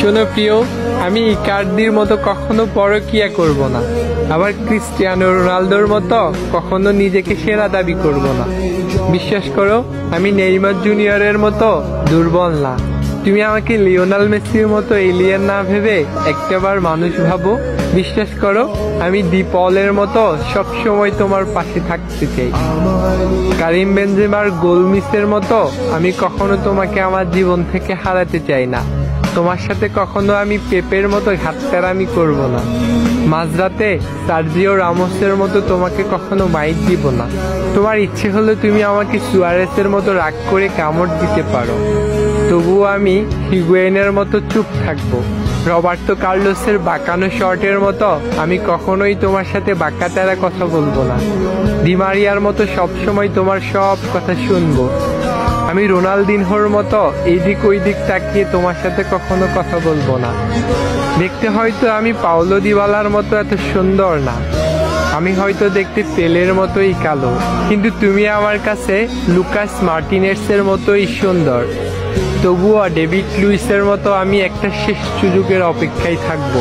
শোনো প্রিয়, আমি ইকার্দির মতো কখনো পরকিয়া করব না, আবার ক্রিস্টিয়ানো রোনালদোর মতো কখনো নিজেকে সেরা দাবি করব না। বিশ্বাস করো, আমি নেইমার জুনিয়রের মতো দুর্বল না। তুমি আমাকে লিওনেল মেসির মতো এলিয়েন না ভেবে একটাবার মানুষ ভাবো। বিশ্বাস করো, আমি ডি পলের মতো সবসময় তোমার পাশে থাকতে চাই। কারিম বেনজেমার গোল মিসের মতো আমি কখনো তোমাকে আমার জীবন থেকে হারাতে চাই না। তোমার সাথে কখনো আমি পেপের মতো ঘাটতারামি করব না। মাঝরাতে সার্জিও রামোসের মতো তোমাকে কখনো মাইক দিব না। তোমার ইচ্ছে হলে তুমি আমাকে সুয়ারেসের মতো রাগ করে কামড় দিতে পারো, তবুও আমি হিগুয়েনের মতো চুপ থাকবো। রবার্তো কার্লোসের বাঁকানো শর্টের মতো আমি কখনোই তোমার সাথে বাঁকাতেরা কথা বলবো না। ডি মারিয়ার মতো সবসময় তোমার সব কথা শুনবো। আমি রোনালদিনহোর মতো এইদিক ওই দিক তাকিয়ে তোমার সাথে কখনো কথা বলবো না। দেখতে হয়তো আমি পাওলো দিবালার মতো এত সুন্দর না, আমি হয়তো দেখতে পেলের মতোই কালো, কিন্তু তুমি আমার কাছে লুকাস মার্টিনেসের মতোই সুন্দর। তবুও ডেভিড লুইসের মতো আমি একটা শেষ সুযোগের অপেক্ষায় থাকবো।